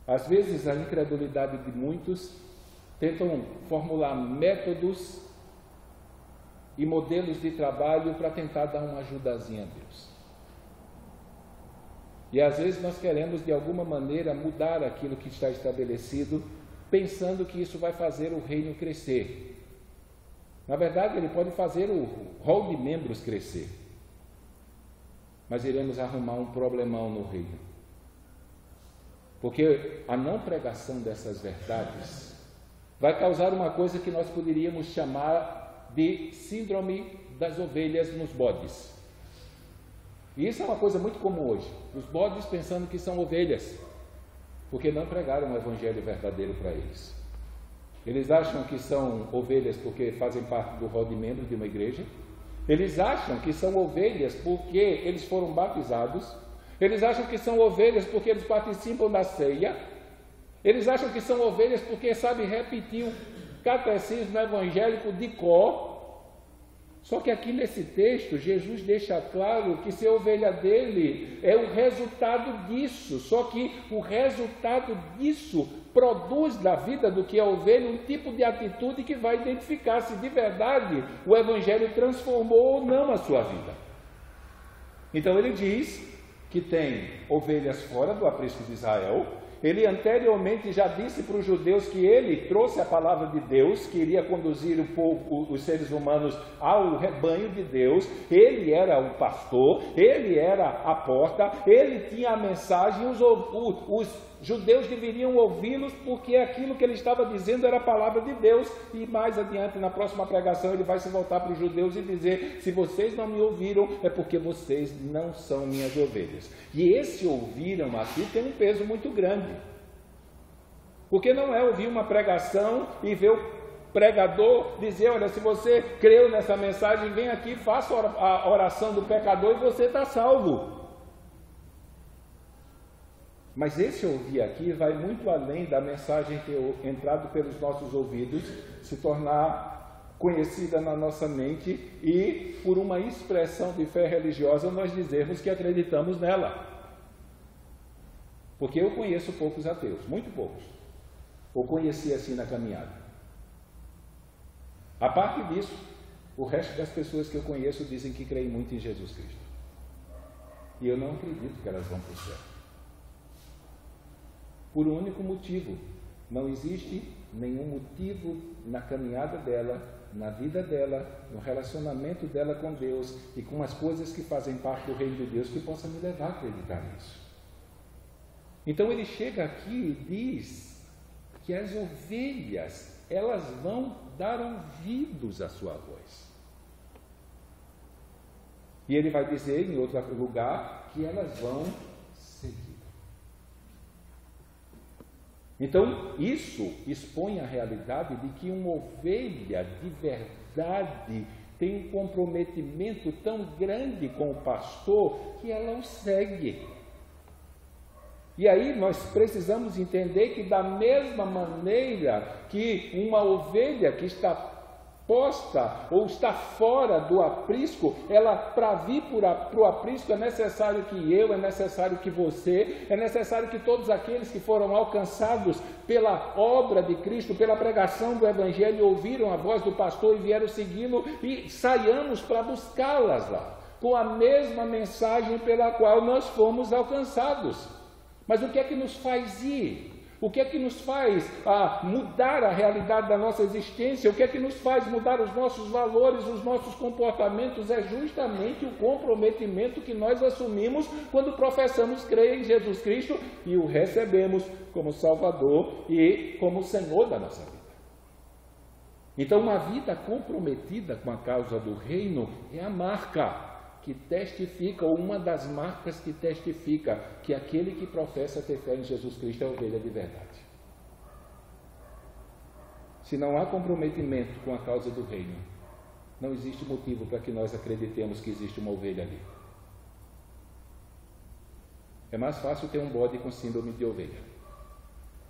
Às vezes a incredulidade de muitos tentam formular métodos e modelos de trabalho para tentar dar uma ajudazinha a Deus. E às vezes nós queremos de alguma maneira mudar aquilo que está estabelecido, pensando que isso vai fazer o reino crescer. Na verdade, ele pode fazer o rol de membros crescer, mas iremos arrumar um problemão no reino, porque a não pregação dessas verdades vai causar uma coisa que nós poderíamos chamar de síndrome das ovelhas nos bodes. E isso é uma coisa muito comum hoje, os bodes pensando que são ovelhas, porque não pregaram o evangelho verdadeiro para eles. Eles acham que são ovelhas porque fazem parte do rol de membros de uma igreja. Eles acham que são ovelhas porque eles foram batizados. Eles acham que são ovelhas porque eles participam da ceia. Eles acham que são ovelhas porque sabem repetir o catecismo evangélico de cor. Só que aqui nesse texto, Jesus deixa claro que ser ovelha dele é o resultado disso. Só que o resultado disso produz na vida do que é ovelha um tipo de atitude que vai identificar se de verdade o Evangelho transformou ou não a sua vida. Então ele diz que tem ovelhas fora do aprisco de Israel. Ele anteriormente já disse para os judeus que ele trouxe a palavra de Deus, que iria conduzir o povo, os seres humanos ao rebanho de Deus. Ele era o pastor, ele era a porta, ele tinha a mensagem, os judeus deveriam ouvi-los porque aquilo que ele estava dizendo era a palavra de Deus. E mais adiante, na próxima pregação, ele vai se voltar para os judeus e dizer: se vocês não me ouviram, é porque vocês não são minhas ovelhas. E esse ouviram aqui tem um peso muito grande, porque não é ouvir uma pregação e ver o pregador dizer: olha, se você creu nessa mensagem, vem aqui, faça a oração do pecador e você está salvo. Mas esse ouvir aqui vai muito além da mensagem ter entrado pelos nossos ouvidos, se tornar conhecida na nossa mente e, por uma expressão de fé religiosa, nós dizermos que acreditamos nela. Porque eu conheço poucos ateus, muito poucos, ou conheci assim na caminhada. A parte disso, o resto das pessoas que eu conheço dizem que creem muito em Jesus Cristo. E eu não acredito que elas vão para o céu. Por um único motivo: não existe nenhum motivo na caminhada dela, na vida dela, no relacionamento dela com Deus e com as coisas que fazem parte do reino de Deus que possa me levar a acreditar nisso. Então ele chega aqui e diz que as ovelhas, elas vão dar ouvidos à sua voz. E ele vai dizer em outro lugar que elas vão seguir. Então, isso expõe a realidade de que uma ovelha de verdade tem um comprometimento tão grande com o pastor que ela o segue. E aí nós precisamos entender que da mesma maneira que uma ovelha que está posta ou está fora do aprisco, ela, para vir para o aprisco, é necessário que eu, é necessário que você, é necessário que todos aqueles que foram alcançados pela obra de Cristo, pela pregação do Evangelho, ouviram a voz do pastor e vieram segui-lo, e saiamos para buscá-las lá. com a mesma mensagem pela qual nós fomos alcançados. Mas o que é que nos faz ir? O que é que nos faz mudar a realidade da nossa existência? O que é que nos faz mudar os nossos valores, os nossos comportamentos? É justamente o comprometimento que nós assumimos quando professamos crer em Jesus Cristo e o recebemos como Salvador e como Senhor da nossa vida. Então, uma vida comprometida com a causa do reino é a marca que testifica, ou uma das marcas que testifica que aquele que professa ter fé em Jesus Cristo é ovelha de verdade. Se não há comprometimento com a causa do reino, não existe motivo para que nós acreditemos que existe uma ovelha ali. É mais fácil ter um bode com síndrome de ovelha.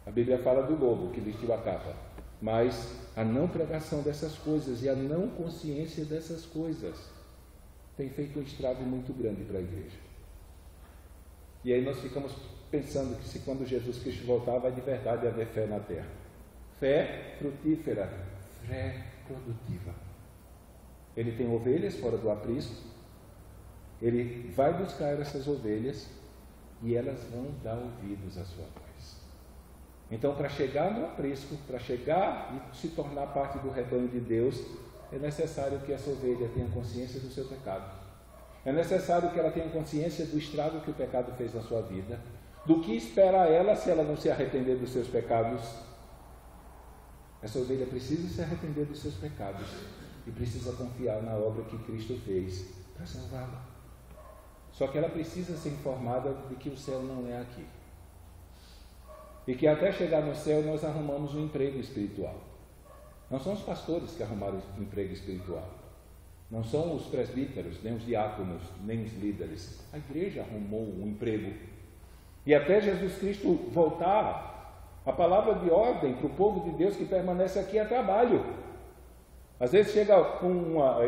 A Bíblia fala do lobo que vestiu a capa, mas a não pregação dessas coisas e a não consciência dessas coisas tem feito um estrago muito grande para a igreja. E aí nós ficamos pensando que se quando Jesus Cristo voltar, vai de verdade haver fé na terra. Fé frutífera, fé produtiva. Ele tem ovelhas fora do aprisco, ele vai buscar essas ovelhas e elas vão dar ouvidos à sua voz. Então, para chegar no aprisco, para chegar e se tornar parte do rebanho de Deus, é necessário que essa ovelha tenha consciência do seu pecado. É necessário que ela tenha consciência do estrago que o pecado fez na sua vida, do que espera ela se ela não se arrepender dos seus pecados. Essa ovelha precisa se arrepender dos seus pecados e precisa confiar na obra que Cristo fez para salvá-la. Só que ela precisa ser informada de que o céu não é aqui. E que até chegar no céu nós arrumamos um emprego espiritual. Não são os pastores que arrumaram o emprego espiritual. Não são os presbíteros, nem os diáconos, nem os líderes. A igreja arrumou um emprego. E até Jesus Cristo voltar, a palavra de ordem para o povo de Deus que permanece aqui é trabalho. Às vezes chega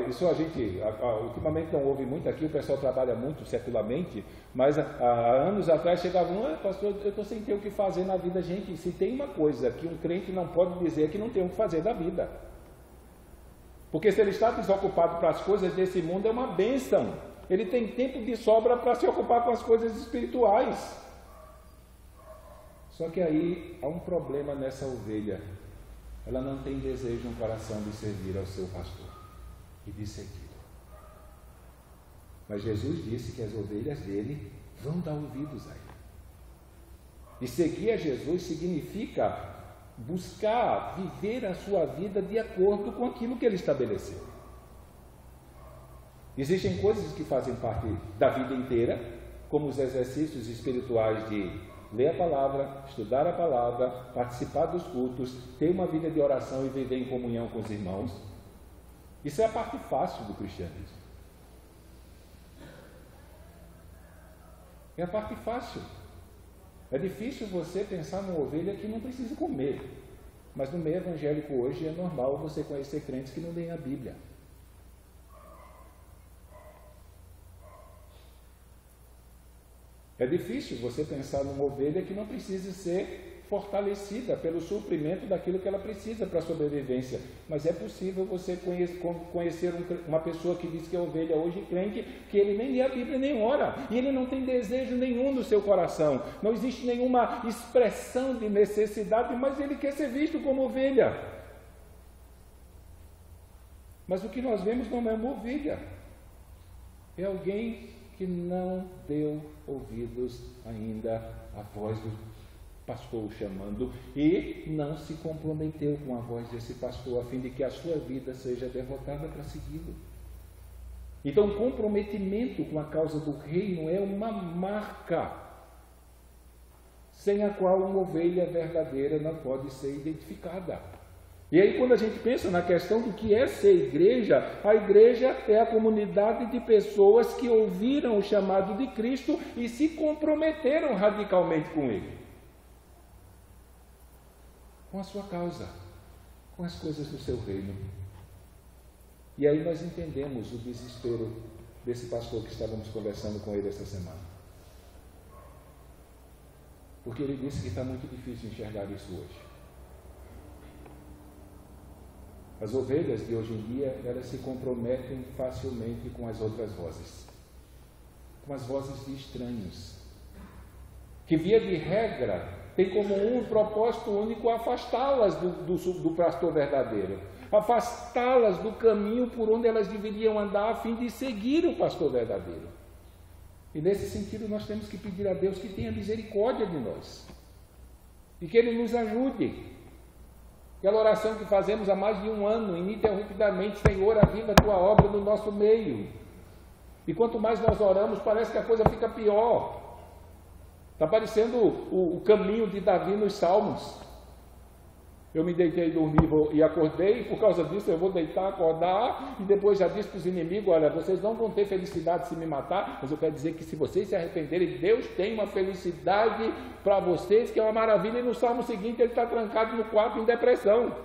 isso a gente ultimamente não ouve muito aqui, o pessoal trabalha muito secularmente, mas há anos atrás chegavam, pastor, eu estou sem ter o que fazer na vida. Gente, se tem uma coisa que um crente não pode dizer é que não tem o que fazer da vida. Porque se ele está desocupado para as coisas desse mundo é uma bênção. Ele tem tempo de sobra para se ocupar com as coisas espirituais. Só que aí há um problema nessa ovelha. Ela não tem desejo no coração de servir ao seu pastor e de segui-lo. Mas Jesus disse que as ovelhas dele vão dar ouvidos a ele. E seguir a Jesus significa buscar viver a sua vida de acordo com aquilo que ele estabeleceu. Existem coisas que fazem parte da vida inteira, como os exercícios espirituais de ler a palavra, estudar a palavra, participar dos cultos, ter uma vida de oração e viver em comunhão com os irmãos. Isso é a parte fácil do cristianismo. É a parte fácil. É difícil você pensar numa ovelha que não precisa comer. Mas no meio evangélico hoje é normal você conhecer crentes que não leem a Bíblia. É difícil você pensar numa ovelha que não precisa ser fortalecida pelo suprimento daquilo que ela precisa para a sobrevivência. Mas é possível você conhecer uma pessoa que diz que é ovelha hoje crente, que ele nem lê a Bíblia nem ora, e ele não tem desejo nenhum no seu coração, não existe nenhuma expressão de necessidade, mas ele quer ser visto como ovelha. Mas o que nós vemos não é uma ovelha, é alguém que não deu ouvidos ainda à voz do pastor o chamando e não se comprometeu com a voz desse pastor a fim de que a sua vida seja devotada para segui-lo. Então, comprometimento com a causa do reino é uma marca sem a qual uma ovelha verdadeira não pode ser identificada. E aí, quando a gente pensa na questão do que é ser igreja, a igreja é a comunidade de pessoas que ouviram o chamado de Cristo e se comprometeram radicalmente com Ele, com a sua causa, com as coisas do seu reino. E aí nós entendemos o desespero desse pastor que estávamos conversando com ele essa semana. Porque ele disse que está muito difícil enxergar isso hoje. As ovelhas de hoje em dia, elas se comprometem facilmente com as outras vozes, com as vozes de estranhos, que via de regra tem como um propósito único afastá-las do pastor verdadeiro, afastá-las do caminho por onde elas deveriam andar a fim de seguir o pastor verdadeiro. E nesse sentido nós temos que pedir a Deus que tenha misericórdia de nós e que Ele nos ajude. Aquela oração que fazemos há mais de um ano, ininterruptamente: Senhor, aviva a tua obra no nosso meio. E quanto mais nós oramos, parece que a coisa fica pior. Está parecendo o caminho de Davi nos Salmos. Eu me deitei, dormi e acordei, por causa disso eu vou deitar, acordar, e depois já disse para os inimigos: olha, vocês não vão ter felicidade se me matar, mas eu quero dizer que se vocês se arrependerem, Deus tem uma felicidade para vocês, que é uma maravilha. E no Salmo seguinte ele está trancado no quarto em depressão.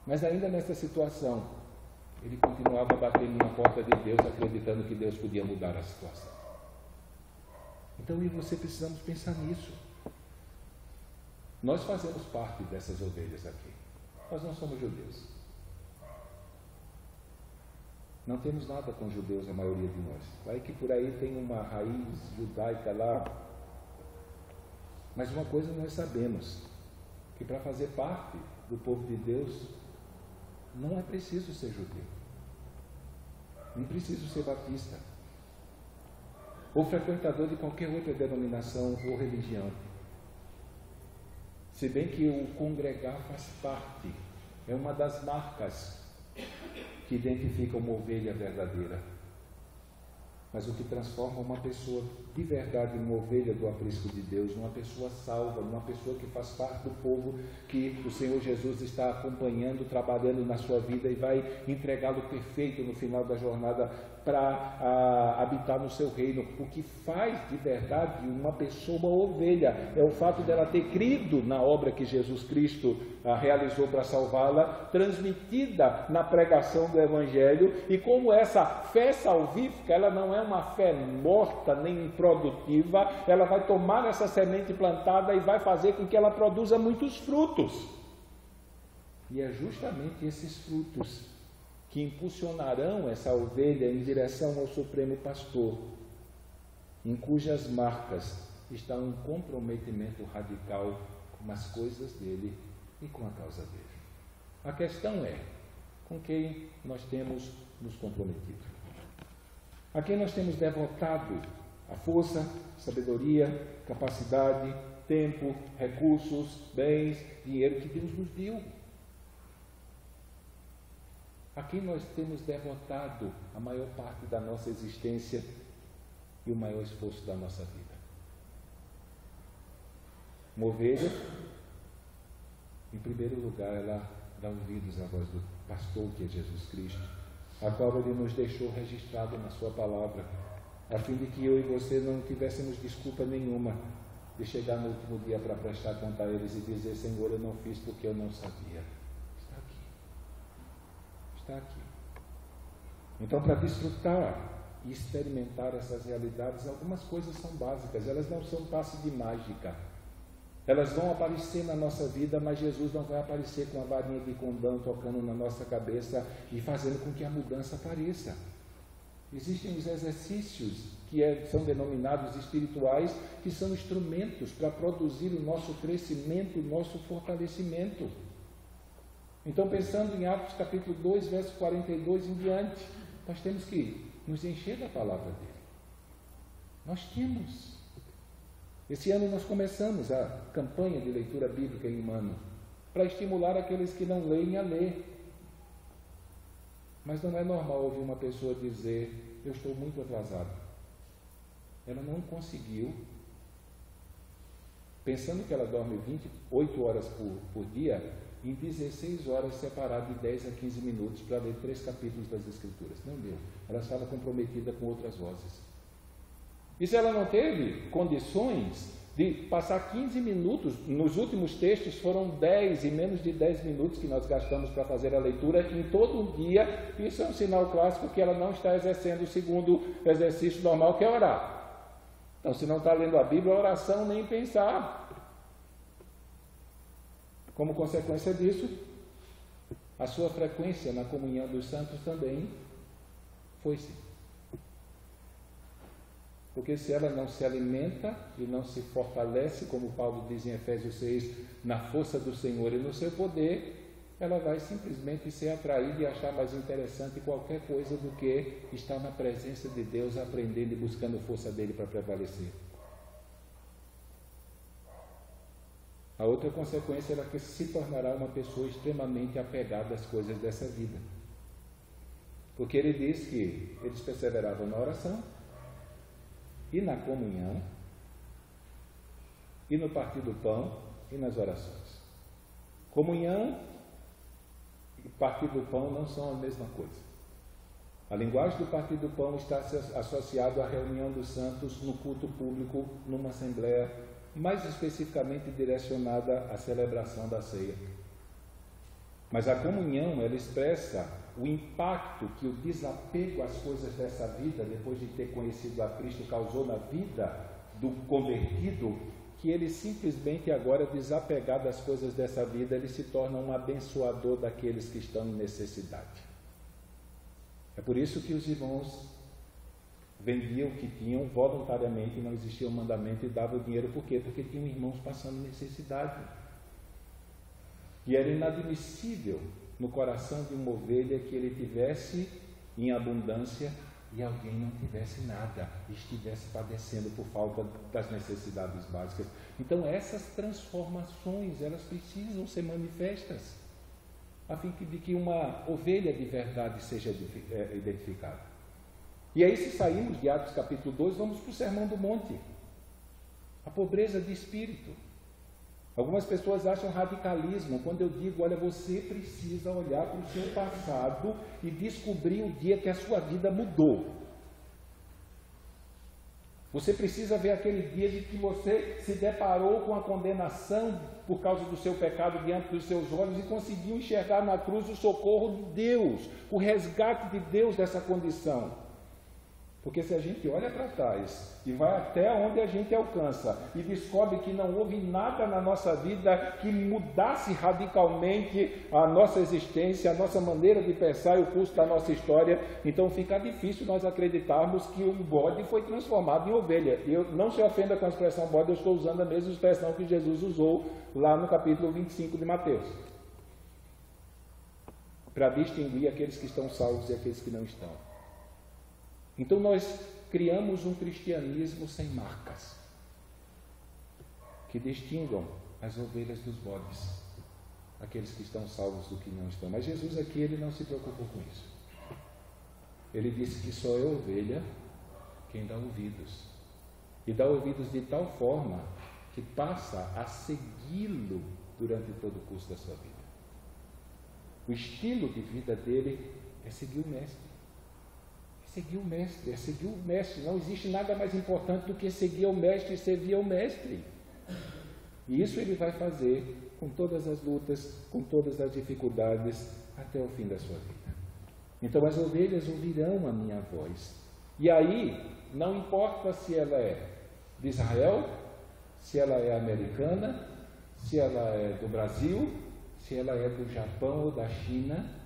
Mas ainda nessa situação, ele continuava batendo na porta de Deus, acreditando que Deus podia mudar a situação. Então eu e você precisamos pensar nisso. Nós fazemos parte dessas ovelhas aqui. Nós não somos judeus. Não temos nada com judeus, a maioria de nós. Vai que por aí tem uma raiz judaica lá. Mas uma coisa nós sabemos, que para fazer parte do povo de Deus, não é preciso ser judeu. Nem preciso ser batista. Ou frequentador de qualquer outra denominação ou religião. Se bem que o congregar faz parte, é uma das marcas que identificam uma ovelha verdadeira. Mas o que transforma uma pessoa de verdade numa ovelha do aprisco de Deus, numa pessoa salva, numa pessoa que faz parte do povo que o Senhor Jesus está acompanhando, trabalhando na sua vida e vai entregá-lo perfeito no final da jornada para habitar no seu reino. O que faz de verdade uma pessoa uma ovelha é o fato dela ter crido na obra que Jesus Cristo realizou para salvá-la, transmitida na pregação do Evangelho, e como essa fé salvífica, ela não é uma fé morta nem improdutiva, ela vai tomar essa semente plantada e vai fazer com que ela produza muitos frutos. E é justamente esses frutos que impulsionarão essa ovelha em direção ao Supremo Pastor, em cujas marcas está um comprometimento radical com as coisas dele e com a causa dele. A questão é, com quem nós temos nos comprometido? A quem nós temos devotado a força, sabedoria, capacidade, tempo, recursos, bens, dinheiro que Deus nos deu? A quem nós temos devotado a maior parte da nossa existência e o maior esforço da nossa vida? Uma ovelha, em primeiro lugar, ela dá ouvidos à voz do pastor, que é Jesus Cristo, a qual Ele nos deixou registrado na sua palavra, a fim de que eu e você não tivéssemos desculpa nenhuma de chegar no último dia para prestar conta a eles e dizer: Senhor, eu não fiz porque eu não sabia. Está aqui. Então, para desfrutar e experimentar essas realidades, algumas coisas são básicas, elas não são passe de mágica. Elas vão aparecer na nossa vida, mas Jesus não vai aparecer com a varinha de condão tocando na nossa cabeça e fazendo com que a mudança apareça. Existem os exercícios que são denominados espirituais, que são instrumentos para produzir o nosso crescimento, o nosso fortalecimento. Então, pensando em Atos capítulo 2, verso 42 em diante, nós temos que nos encher da palavra dele. Nós temos. Esse ano nós começamos a campanha de leitura bíblica em um ano, para estimular aqueles que não leem a ler. Mas não é normal ouvir uma pessoa dizer: eu estou muito atrasado. Ela não conseguiu, pensando que ela dorme 28 horas por dia, em 16 horas separar de 10 a 15 minutos para ler 3 capítulos das Escrituras. Não deu. Ela estava comprometida com outras vozes. E se ela não teve condições de passar 15 minutos, nos últimos textos foram 10 e menos de 10 minutos que nós gastamos para fazer a leitura em todo um dia, isso é um sinal clássico que ela não está exercendo o segundo exercício normal, que é orar. Então, se não está lendo a Bíblia, a oração nem pensar. Como consequência disso, a sua frequência na comunhão dos santos também foi-se. Porque se ela não se alimenta e não se fortalece, como Paulo diz em Efésios 6, na força do Senhor e no seu poder, ela vai simplesmente ser atraída e achar mais interessante qualquer coisa do que estar na presença de Deus, aprendendo e buscando força dele para prevalecer. A outra consequência é que se tornará uma pessoa extremamente apegada às coisas dessa vida. Porque ele diz que eles perseveravam na oração, e na comunhão, e no partir do pão, e nas orações. Comunhão e partir do pão não são a mesma coisa. A linguagem do partir do pão está associada à reunião dos santos no culto público, numa assembleia, mais especificamente direcionada à celebração da ceia. Mas a comunhão, ela expressa o impacto que o desapego às coisas dessa vida, depois de ter conhecido a Cristo, causou na vida do convertido, que ele simplesmente agora, desapegado das coisas dessa vida, ele se torna um abençoador daqueles que estão em necessidade. É por isso que os irmãos vendiam o que tinham voluntariamente, não existia um mandamento, e davam o dinheiro. Por quê? Porque tinham irmãos passando necessidade. E era inadmissível no coração de uma ovelha que ele tivesse em abundância e alguém não tivesse nada, e estivesse padecendo por falta das necessidades básicas. Então essas transformações, elas precisam ser manifestas, a fim de que uma ovelha de verdade seja identificada. E aí, se saímos de Atos capítulo 2, vamos para o Sermão do Monte, a pobreza de espírito. Algumas pessoas acham radicalismo quando eu digo, olha, você precisa olhar para o seu passado e descobrir o dia que a sua vida mudou. Você precisa ver aquele dia de que você se deparou com a condenação por causa do seu pecado diante dos seus olhos e conseguiu enxergar na cruz o socorro de Deus, o resgate de Deus dessa condição. Porque se a gente olha para trás e vai até onde a gente alcança e descobre que não houve nada na nossa vida que mudasse radicalmente a nossa existência, a nossa maneira de pensar e o curso da nossa história, então fica difícil nós acreditarmos que um bode foi transformado em ovelha. E eu não se ofenda com a expressão bode, eu estou usando a mesma expressão que Jesus usou lá no capítulo 25 de Mateus, para distinguir aqueles que estão salvos e aqueles que não estão. Então nós criamos um cristianismo sem marcas, que distingam as ovelhas dos bodes, aqueles que estão salvos do que não estão. Mas Jesus aqui, ele não se preocupou com isso. Ele disse que só é ovelha quem dá ouvidos. E dá ouvidos de tal forma que passa a segui-lo durante todo o curso da sua vida. O estilo de vida dele é seguir o Mestre. Seguir o Mestre, é seguir o Mestre. Não existe nada mais importante do que seguir o Mestre e servir ao Mestre. E isso ele vai fazer com todas as lutas, com todas as dificuldades, até o fim da sua vida. Então as ovelhas ouvirão a minha voz. E aí, não importa se ela é de Israel, se ela é americana, se ela é do Brasil, se ela é do Japão ou da China,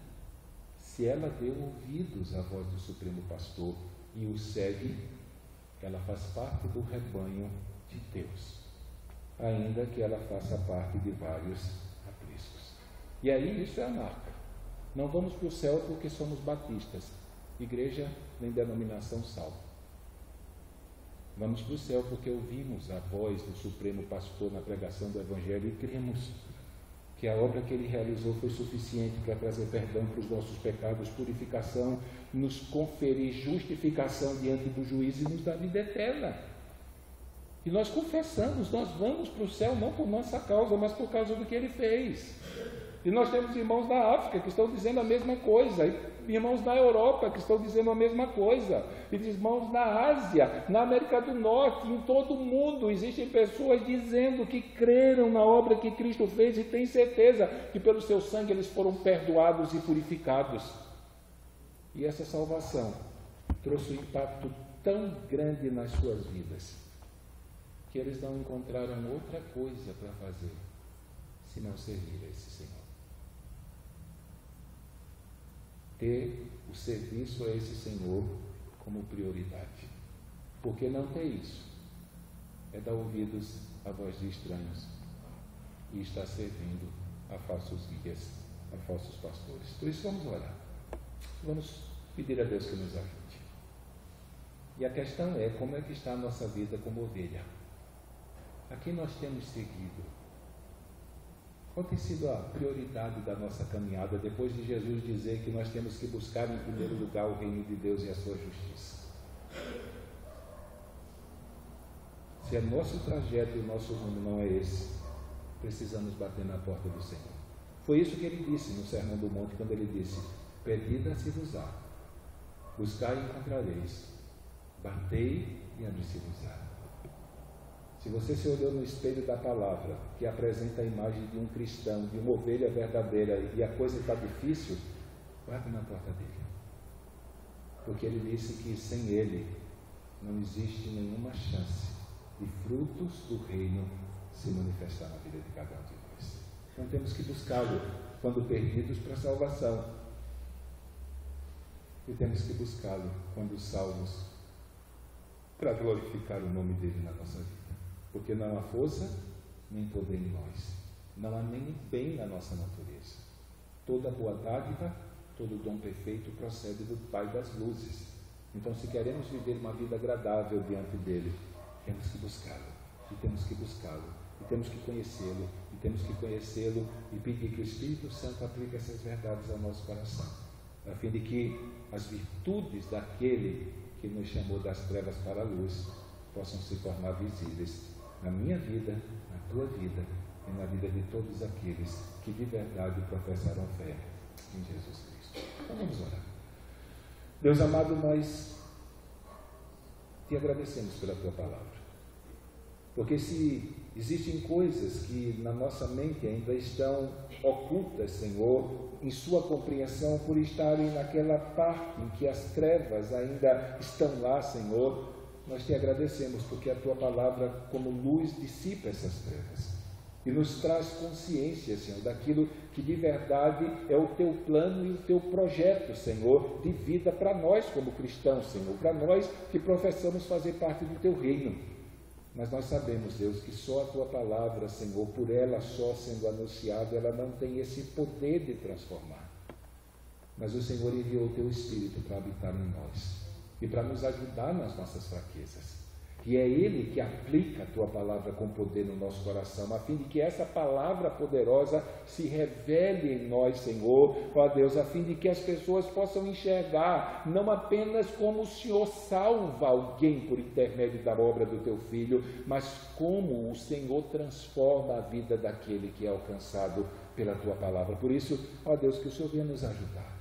se ela deu ouvidos à voz do Supremo Pastor e o segue, ela faz parte do rebanho de Deus, ainda que ela faça parte de vários apriscos. E aí isso é a marca. Não vamos para o céu porque somos batistas, igreja nem denominação salva. Vamos para o céu porque ouvimos a voz do Supremo Pastor na pregação do Evangelho e cremos que a obra que ele realizou foi suficiente para trazer perdão para os nossos pecados, purificação, nos conferir justificação diante do juiz e nos dar vida eterna. E nós confessamos, nós vamos para o céu não por nossa causa, mas por causa do que ele fez. E nós temos irmãos na África que estão dizendo a mesma coisa, e irmãos na Europa que estão dizendo a mesma coisa, e irmãos na Ásia, na América do Norte, em todo o mundo, existem pessoas dizendo que creram na obra que Cristo fez e têm certeza que pelo seu sangue eles foram perdoados e purificados. E essa salvação trouxe um impacto tão grande nas suas vidas, que eles não encontraram outra coisa para fazer, senão servir a esse Senhor. ter o serviço a esse Senhor como prioridade. Porque não ter isso é dar ouvidos à voz de estranhos e estar servindo a falsos guias, a falsos pastores. Por isso vamos orar. Vamos pedir a Deus que nos ajude. E a questão é, como é que está a nossa vida como ovelha? A quem nós temos seguido? Qual tem sido a prioridade da nossa caminhada depois de Jesus dizer que nós temos que buscar em primeiro lugar o reino de Deus e a sua justiça? Se é nosso trajeto e o nosso rumo não é esse, precisamos bater na porta do Senhor. Foi isso que ele disse no Sermão do Monte, quando ele disse: pedi, dá-se-vos-á, buscai e encontrareis, batei e abre-se-vos-á. Se você se olhou no espelho da palavra, que apresenta a imagem de um cristão, de uma ovelha verdadeira, e a coisa está difícil, bate na porta dele. Porque ele disse que sem ele não existe nenhuma chance de frutos do reino se manifestar na vida de cada um de nós. Então temos que buscá-lo quando perdidos para a salvação. E temos que buscá-lo quando salvos para glorificar o nome dele na nossa vida. Porque não há força nem poder em nós. Não há nem bem na nossa natureza. Toda boa dádiva, todo dom perfeito procede do Pai das luzes. Então, se queremos viver uma vida agradável diante dele, temos que buscá-lo. E temos que buscá-lo. E temos que conhecê-lo. E temos que conhecê-lo e pedir que o Espírito Santo aplique essas verdades ao nosso coração, a fim de que as virtudes daquele que nos chamou das trevas para a luz possam se tornar visíveis na minha vida, na tua vida e na vida de todos aqueles que de verdade professaram fé em Jesus Cristo. Então vamos orar. Deus amado, nós te agradecemos pela tua palavra, porque se existem coisas que na nossa mente ainda estão ocultas, Senhor, em sua compreensão, por estarem naquela parte em que as trevas ainda estão lá, Senhor, nós te agradecemos porque a tua palavra, como luz, dissipa essas trevas e nos traz consciência, Senhor, daquilo que de verdade é o teu plano e o teu projeto, Senhor, de vida para nós como cristãos, Senhor, para nós que professamos fazer parte do teu reino. Mas nós sabemos, Deus, que só a tua palavra, Senhor, por ela só sendo anunciada, ela não tem esse poder de transformar. Mas o Senhor enviou o teu Espírito para habitar em nós e para nos ajudar nas nossas fraquezas. E é Ele que aplica a tua palavra com poder no nosso coração, a fim de que essa palavra poderosa se revele em nós, Senhor, ó Deus, a fim de que as pessoas possam enxergar não apenas como o Senhor salva alguém por intermédio da obra do teu Filho, mas como o Senhor transforma a vida daquele que é alcançado pela tua palavra. Por isso, ó Deus, que o Senhor venha nos ajudar.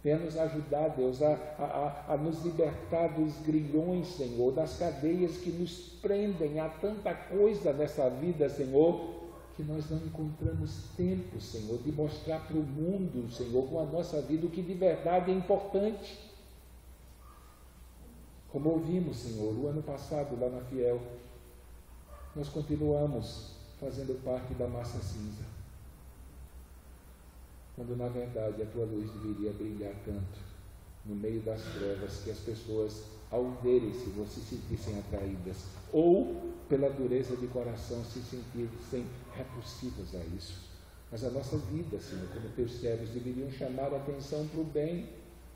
Venha nos ajudar, Deus, a nos libertar dos grilhões, Senhor, das cadeias que nos prendem a tanta coisa nessa vida, Senhor, que nós não encontramos tempo, Senhor, de mostrar para o mundo, Senhor, com a nossa vida, o que de verdade é importante. Como ouvimos, Senhor, o ano passado, lá na Fiel, nós continuamos fazendo parte da massa cinza, quando na verdade a tua luz deveria brilhar tanto no meio das trevas que as pessoas, ao verem-se, não se sentissem atraídas, ou pela dureza de coração se sentissem repulsivas a isso. Mas a nossa vida, Senhor, como teus servos, deveriam chamar a atenção para o bem,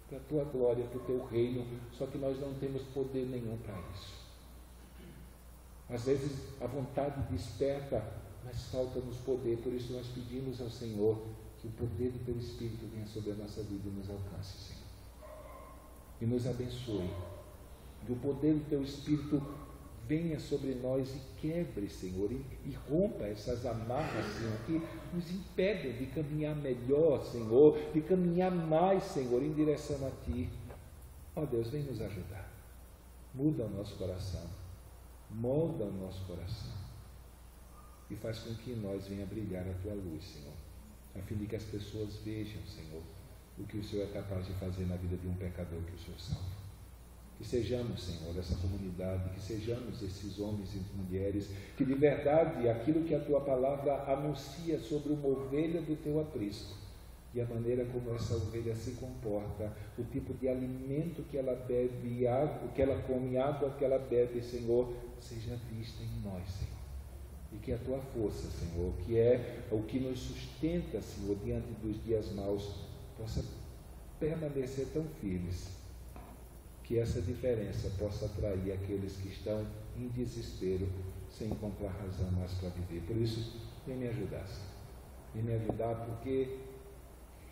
para a tua glória, para o teu reino, só que nós não temos poder nenhum para isso. Às vezes a vontade desperta, mas falta-nos poder, por isso nós pedimos ao Senhor que o poder do teu Espírito venha sobre a nossa vida e nos alcance, Senhor. E nos abençoe. Que o poder do teu Espírito venha sobre nós e quebre, Senhor, e rompa essas amarras, Senhor, que nos impedem de caminhar melhor, Senhor, de caminhar mais, Senhor, em direção a Ti. Ó Deus, vem nos ajudar. Muda o nosso coração. Molda o nosso coração. E faz com que em nós venha brilhar a Tua luz, Senhor, a fim de que as pessoas vejam, Senhor, o que o Senhor é capaz de fazer na vida de um pecador que o Senhor salva. Que sejamos, Senhor, essa comunidade, que sejamos esses homens e mulheres, que de verdade aquilo que a Tua palavra anuncia sobre uma ovelha do Teu aprisco, e a maneira como essa ovelha se comporta, o tipo de alimento que ela bebe, água, que ela come, água que ela bebe, Senhor, seja vista em nós, Senhor. E que a tua força, Senhor, que é o que nos sustenta, Senhor, diante dos dias maus, possa permanecer tão firmes, que essa diferença possa atrair aqueles que estão em desespero, sem encontrar razão mais para viver. Por isso, vem me ajudar, Senhor. Vem me ajudar porque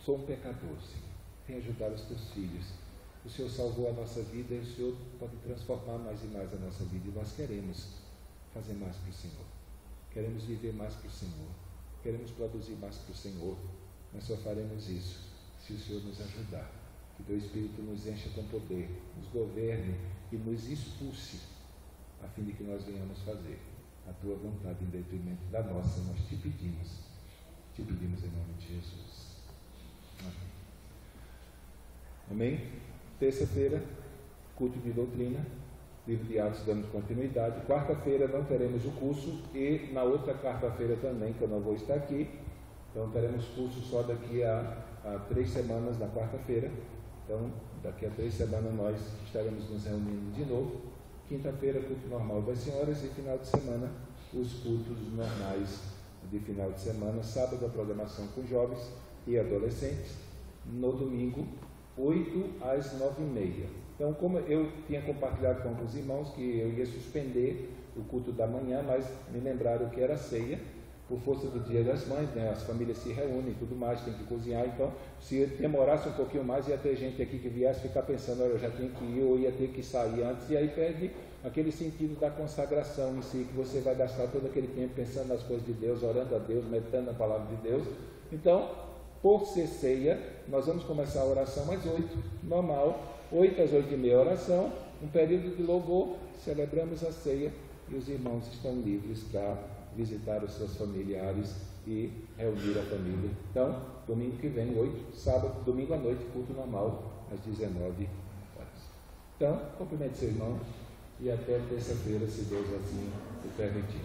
sou um pecador, Senhor. Vem ajudar os teus filhos. O Senhor salvou a nossa vida e o Senhor pode transformar mais e mais a nossa vida. E nós queremos fazer mais para o Senhor. Queremos viver mais para o Senhor. Queremos produzir mais para o Senhor. Mas só faremos isso se o Senhor nos ajudar. Que teu Espírito nos encha com poder, nos governe e nos expulse, a fim de que nós venhamos fazer a tua vontade em detrimento da nossa. Nós te pedimos em nome de Jesus. Amém? Amém? Terça-feira, culto de doutrina, livro de Atos, damos continuidade. Quarta-feira não teremos o curso e na outra quarta-feira também, que eu não vou estar aqui. Então teremos curso só daqui a 3 semanas, na quarta-feira. Então, daqui a 3 semanas nós estaremos nos reunindo de novo. Quinta-feira, culto normal das senhoras e final de semana, os cultos normais de final de semana. Sábado, a programação com jovens e adolescentes. No domingo, 8 às 9h30. Então, como eu tinha compartilhado com alguns irmãos que eu ia suspender o culto da manhã, mas me lembraram que era ceia, por força do Dia das Mães, né? As famílias se reúnem e tudo mais, tem que cozinhar. Então, se demorasse um pouquinho mais, ia ter gente aqui que viesse ficar pensando, olha, eu já tenho que ir ou ia ter que sair antes, e aí perde aquele sentido da consagração em si, que você vai gastar todo aquele tempo pensando nas coisas de Deus, orando a Deus, meditando na palavra de Deus. Então, por ser ceia, nós vamos começar a oração às 8, normal, 8 às 8h30 oração, um período de louvor, celebramos a ceia e os irmãos estão livres para visitar os seus familiares e reunir a família. Então, domingo que vem, 8, sábado, domingo à noite, culto normal, às 19h. Então, cumprimente seu irmão e até terça-feira, se Deus assim o permitir.